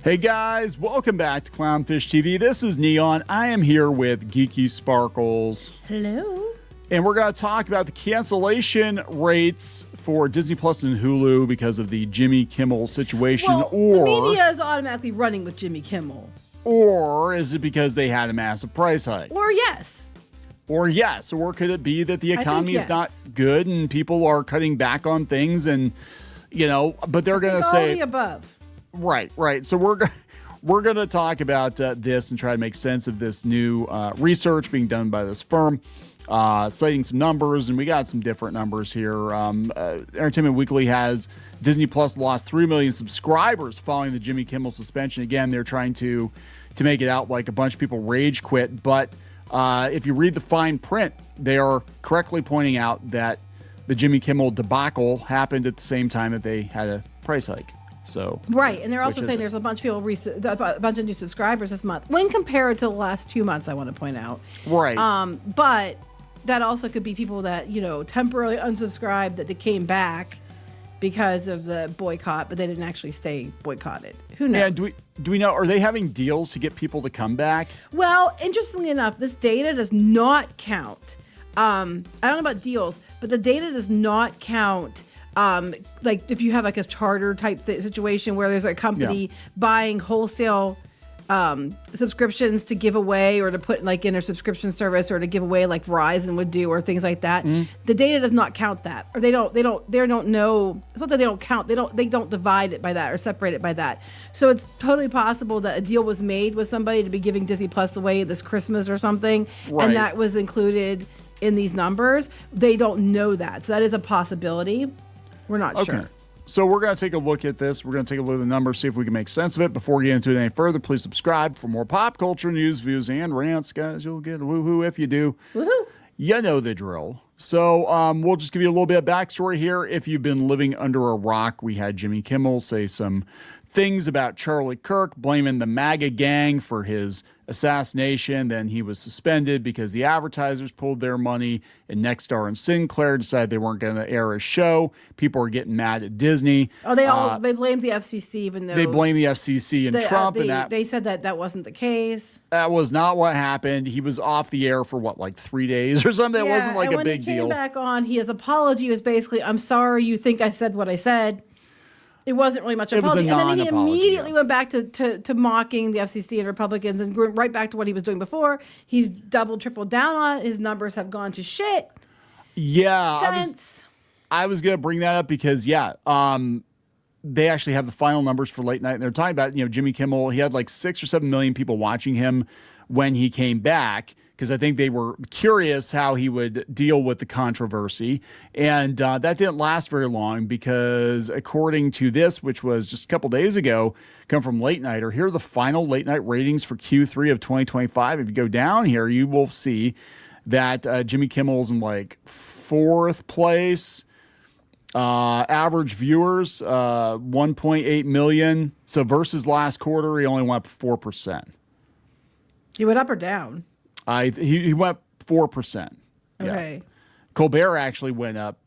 Hey guys, welcome back to Clownfish TV. This is Kneon. I am here with Geeky Sparkles. Hello. And we're going to talk about the cancellation rates for Disney Plus and Hulu because of the Jimmy Kimmel situation. Well, the media is automatically running with Jimmy Kimmel. Or is it because they had a massive price hike? Or yes. Or could it be that the economy is not good and people are cutting back on things and, but they're going to say... all the above. Right. So we're going to talk about this and try to make sense of this new research being done by this firm, citing some numbers, and we got some different numbers here. Entertainment Weekly has Disney Plus lost 3 million subscribers following the Jimmy Kimmel suspension. Again, they're trying to make it out like a bunch of people rage quit, but if you read the fine print, they are correctly pointing out that the Jimmy Kimmel debacle happened at the same time that they had a price hike. So right, and they're also saying there's a bunch of people, a bunch of new subscribers this month when compared to the last 2 months. I want to point out, right? But that also could be people that temporarily unsubscribed that they came back because of the boycott, but they didn't actually stay boycotted. Who knows? Yeah, do we know? Are they having deals to get people to come back? Well, interestingly enough, this data does not count. I don't know about deals, but the data does not count. Like if you have like a charter type situation where there's a company buying wholesale subscriptions to give away or to put like in a subscription service or to give away like Verizon would do or things like that. The data does not count that, or they don't know. It's not that they don't count. They don't divide it by that or separate it by that. So it's totally possible that a deal was made with somebody to be giving Disney Plus away this Christmas or something, and that was included in these numbers. They don't know that. So that is a possibility. We're not sure. So we're going to take a look at this. We're going to take a look at the numbers, see if we can make sense of it. Before we get into it any further, please subscribe for more pop culture news, views, and rants. Guys, you'll get a woohoo if you do. Woohoo! You know the drill. So we'll just give you a little bit of backstory here. If you've been living under a rock, we had Jimmy Kimmel say some things about Charlie Kirk, blaming the MAGA gang for his assassination. Then he was suspended because the advertisers pulled their money, and Nexstar and Sinclair decided they weren't going to air his show. People were getting mad at Disney. Oh, they blamed the FCC, even though they blamed the FCC and Trump. They said that wasn't the case. That was not what happened. He was off the air for like 3 days or something. It wasn't like a big deal. When he came back on, his apology was basically, "I'm sorry, you think I said what I said." It wasn't really much of an apology. And then he immediately went back to mocking the FCC and Republicans and went right back to what he was doing before. He's doubled, tripled down on it. His numbers have gone to shit. Yeah. I was going to bring that up because, they actually have the final numbers for late night. And they're talking about, Jimmy Kimmel. He had like 6 or 7 million people watching him when he came back, because I think they were curious how he would deal with the controversy. And that didn't last very long because according to this, which was just a couple days ago, come from Late Night, or here are the final late night ratings for Q3 of 2025. If you go down here, you will see that Jimmy Kimmel's in like 4th place. Average viewers, 1.8 million. So versus last quarter, he only went up 4%. He went up or down? He went 4%. Okay. Yeah. Colbert actually went up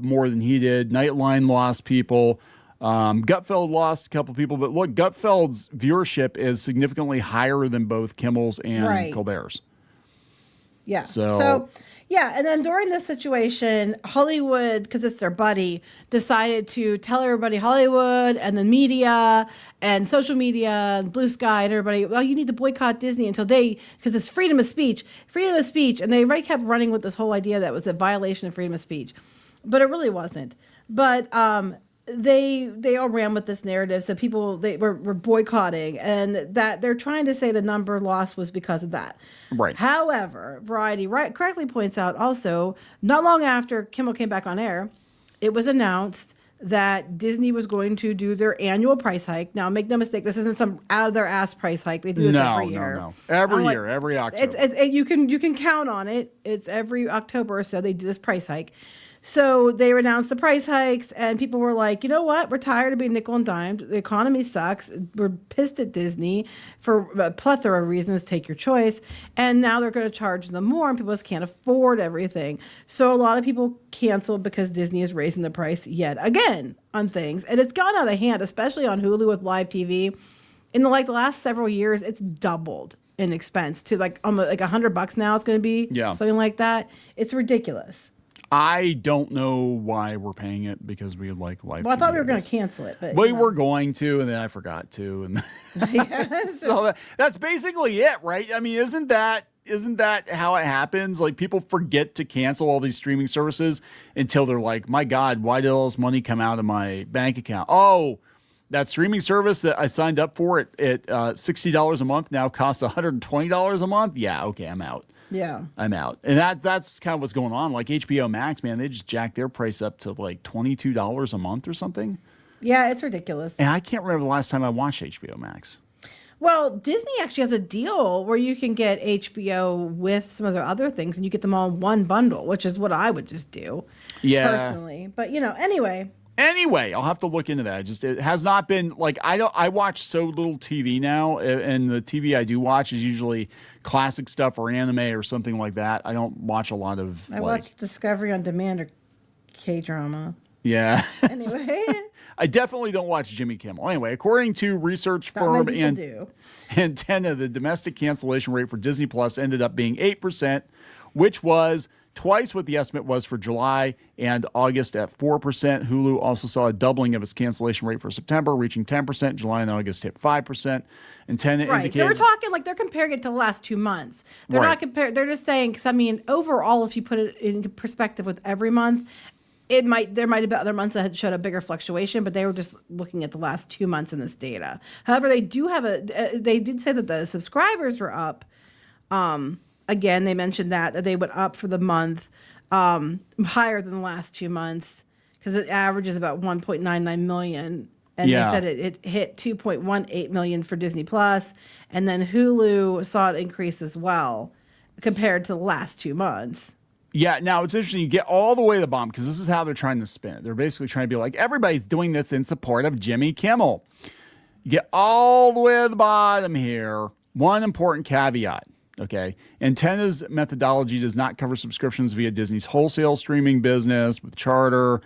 more than he did. Nightline lost people. Gutfeld lost a couple people. But look, Gutfeld's viewership is significantly higher than both Kimmel's and Colbert's. Yeah. So, and then during this situation, Hollywood, because it's their buddy, decided to tell everybody, Hollywood and the media and social media and Blue Sky and everybody, well, you need to boycott Disney because it's freedom of speech. And they already kept running with this whole idea that was a violation of freedom of speech. But it really wasn't. But they all ran with this narrative. So people, they were boycotting, and that they're trying to say the number lost was because of that. Right. However, Variety correctly points out also, not long after Kimmel came back on air, it was announced that Disney was going to do their annual price hike. Now, make no mistake, this isn't some out of their ass price hike. They do this every year. No. Every year, every October. You can count on it. It's every October or so they do this price hike. So they announced the price hikes, and people were like, you know what? We're tired of being nickel and dimed. The economy sucks. We're pissed at Disney for a plethora of reasons. Take your choice. And now they're going to charge them more, and people just can't afford everything. So a lot of people canceled because Disney is raising the price yet again on things. And it's gone out of hand, especially on Hulu with live TV. in the last several years, it's doubled in expense to like almost like $100 now. It's going to be something like that. It's ridiculous. I don't know why we're paying it because we like live. Well, I thought we were going to cancel it, but we were going to, and then I forgot to, and so that's basically it, right? I mean, isn't that how it happens? Like people forget to cancel all these streaming services until they're like, my God, why did all this money come out of my bank account? Oh, that streaming service that I signed up for at $60 a month now costs $120 a month. Yeah, okay, I'm out. Yeah, I'm out. And that's kind of what's going on. Like HBO Max, man, they just jacked their price up to like $22 a month or something. Yeah, it's ridiculous. And I can't remember the last time I watched HBO Max. Well, Disney actually has a deal where you can get HBO with some of their other things, and you get them all in one bundle, which is what I would just do, personally. But Anyway, I'll have to look into that. It has not been like I watch so little TV now, and the TV I do watch is usually classic stuff or anime or something like that. I don't watch a lot of. I watch Discovery on Demand or K-drama. Yeah. Anyway. I definitely don't watch Jimmy Kimmel. Anyway, according to research firm Antenna, the domestic cancellation rate for Disney Plus ended up being 8%, which was twice what the estimate was for July and August at 4%. Hulu also saw a doubling of its cancellation rate for September, reaching 10%. July and August hit 5%. Antenna indicated. So we're talking like they're comparing it to the last 2 months. They're not comparing. They're just saying, because I mean, overall, if you put it in perspective with every month, there might have been other months that had showed a bigger fluctuation, but they were just looking at the last 2 months in this data. However, they did say that the subscribers were up. Again, they mentioned that they went up for the month, higher than the last 2 months, because it averages about 1.99 million. And they said it hit 2.18 million for Disney Plus, and then Hulu saw it increase as well compared to the last 2 months. Yeah, now it's interesting. You get all the way to the bottom because this is how they're trying to spin it. They're basically trying to be like, everybody's doing this in support of Jimmy Kimmel. You get all the way to the bottom here. One important caveat, okay? Antenna's methodology does not cover subscriptions via Disney's wholesale streaming business with Charter.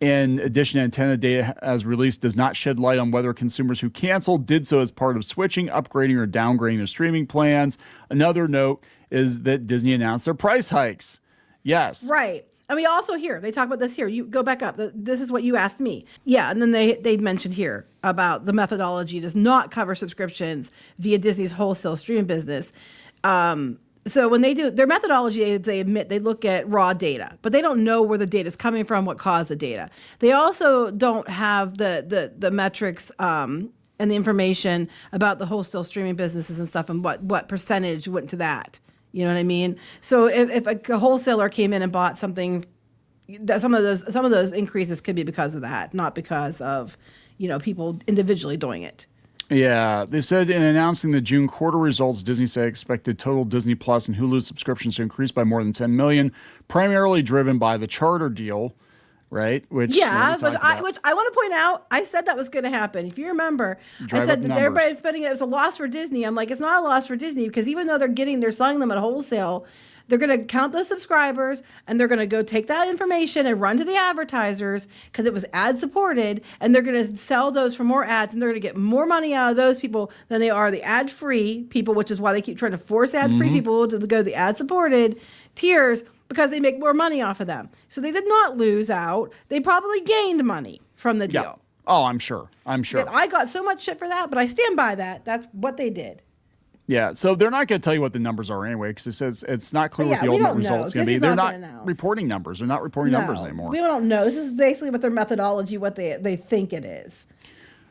In addition, Antenna data as released does not shed light on whether consumers who canceled did so as part of switching, upgrading, or downgrading their streaming plans. Another note is that Disney announced their price hikes. Yes. Right. And we also hear, they talk about this here. You go back up. This is what you asked me. Yeah. And then they mentioned here about the methodology does not cover subscriptions via Disney's wholesale streaming business. So when they do their methodology, they admit they look at raw data, but they don't know where the data is coming from, what caused the data. They also don't have the metrics and the information about the wholesale streaming businesses and stuff and what percentage went to that. You know what I mean? So if a wholesaler came in and bought something, that some of those increases could be because of that, not because of people individually doing it. Yeah, they said in announcing the June quarter results, Disney said expected total Disney Plus and Hulu subscriptions to increase by more than 10 million, primarily driven by the Charter deal, right? Which I want to point out, I said that was going to happen. If you remember, I said that everybody's spending it was a loss for Disney. I'm like, it's not a loss for Disney because even though they're selling them at wholesale, they're going to count those subscribers and they're going to go take that information and run to the advertisers because it was ad supported, and they're going to sell those for more ads, and they're going to get more money out of those people than they are the ad free people, which is why they keep trying to force ad free people to go to the ad supported tiers because they make more money off of them. So they did not lose out. They probably gained money from the deal. Yeah. Oh, I'm sure. And I got so much shit for that, but I stand by that. That's what they did. Yeah, so they're not going to tell you what the numbers are anyway because it says it's not clear what the ultimate results going to be. They're not reporting numbers. They're not reporting numbers anymore. We don't know. This is basically what their methodology, what they think it is.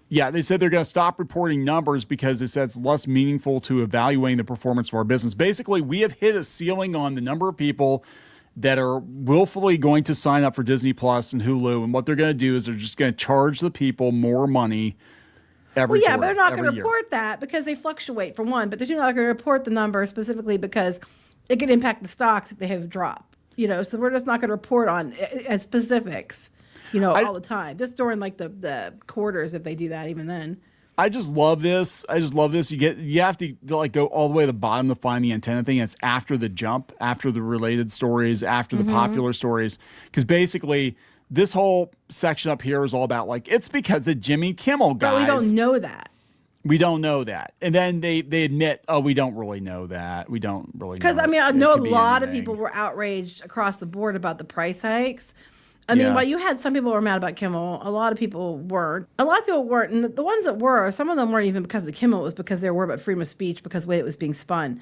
Yeah, they said they're going to stop reporting numbers because it says it's less meaningful to evaluating the performance of our business. Basically, we have hit a ceiling on the number of people that are willfully going to sign up for Disney Plus and Hulu, and what they're going to do is they're just going to charge the people more money every quarter, but they're not going to report that because they fluctuate for one, but they're not going to report the number specifically because it could impact the stocks if they have a drop, so we're just not going to report on as specifics, all the time, just during like the quarters if they do that even then. I just love this. You have to like go all the way to the bottom to find the Antenna thing. It's after the jump, after the related stories, after the popular stories, because basically this whole section up here is all about like, it's because the Jimmy Kimmel guys. But we don't know that. We don't know that. And then they admit, oh, we don't really know that. We don't really know. Because, I mean, I know a lot of people were outraged across the board about the price hikes. I mean, while you had some people who were mad about Kimmel, a lot of people weren't. A lot of people weren't. And the ones that were, some of them weren't even because of Kimmel. It was because they were about freedom of speech because of the way it was being spun.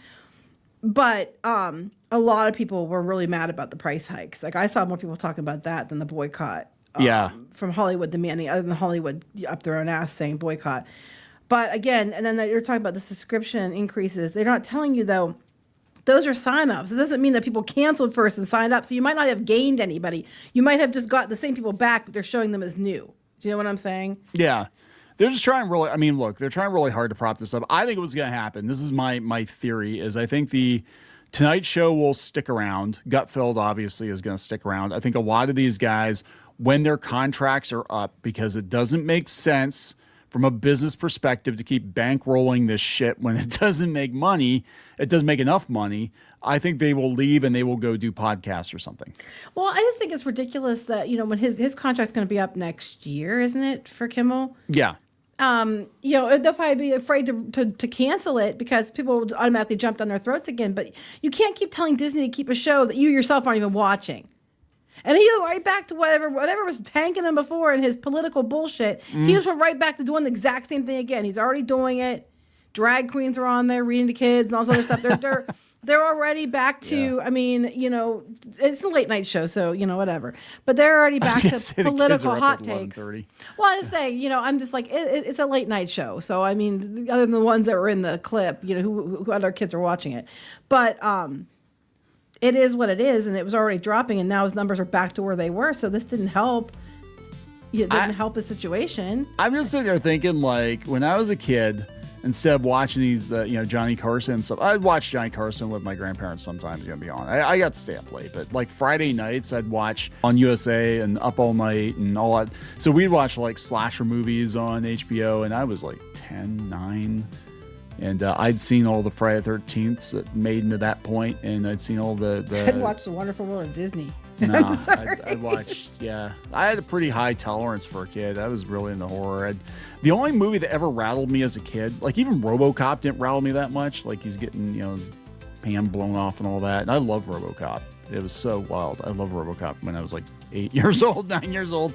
But a lot of people were really mad about the price hikes. Like, I saw more people talking about that than the boycott. From Hollywood demanding, other than Hollywood up their own ass saying boycott. But again, and then you're talking about the subscription increases. They're not telling you, though, those are signups. It doesn't mean that people canceled first and signed up. So you might not have gained anybody. You might have just got the same people back, but they're showing them as new. Do you know what I'm saying? Yeah. They're just trying really, I mean, look, they're trying really hard to prop this up. I think it was going to happen. This is my theory, is I think the Tonight Show will stick around. Gutfeld, obviously, is going to stick around. I think a lot of these guys, when their contracts are up, because it doesn't make sense from a business perspective to keep bankrolling this shit when it doesn't make money, it doesn't make enough money. I think they will leave and they will go do podcasts or something. Well, I just think it's ridiculous that, when his contract's going to be up next year, isn't it, for Kimmel? Yeah. They'll probably be afraid to cancel it because people will automatically jump down their throats again. But you can't keep telling Disney to keep a show that you yourself aren't even watching. And he went right back to whatever was tanking him before in his political bullshit. He just went right back to doing the exact same thing again. He's already doing it. Drag queens are on there reading to kids and all this other stuff. They're already back to, I mean, it's a late night show, so, whatever. But they're already back to political hot takes. Well, I just say, I'm just like, it's a late night show. So, I mean, other than the ones that were in the clip, who other kids are watching it. But, it is what it is, and it was already dropping, and now his numbers are back to where they were. So this didn't help. It didn't help his situation. I'm just sitting there thinking, like, when I was a kid, instead of watching these, Johnny Carson and stuff, I'd watch Johnny Carson with my grandparents sometimes, to be honest. I got to stay up late, but like Friday nights, I'd watch on USA and Up All Night and all that. So we'd watch like slasher movies on HBO, and I was like 10, 9. And I'd seen all the Friday the 13th that made into that point, and I'd seen all the I'd watched The Wonderful World of Disney. No, I watched, I had a pretty high tolerance for a kid. I was really into horror. The only movie that ever rattled me as a kid, like even RoboCop didn't rattle me that much. Like he's getting, his hand blown off and all that. And I love RoboCop. It was so wild. I love RoboCop when I was like 8 years old, 9 years old.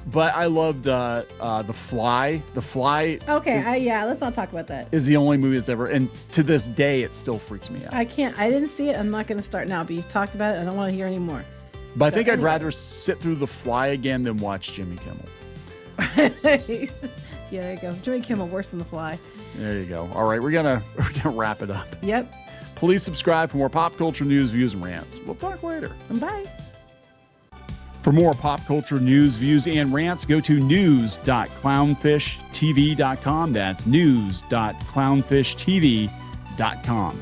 But I loved The Fly. The Fly. Okay, let's not talk about that. Is the only movie that's ever, and to this day, it still freaks me out. I didn't see it. I'm not going to start now, but you've talked about it. I don't want to hear anymore. But I think I'd rather sit through The Fly again than watch Jimmy Kimmel. Yeah, there you go. Jimmy Kimmel, worse than The Fly. There you go. All right, we're gonna wrap it up. Yep. Please subscribe for more pop culture news, views, and rants. We'll talk later. Bye. For more pop culture news, views, and rants, go to news.clownfishtv.com. That's news.clownfishtv.com.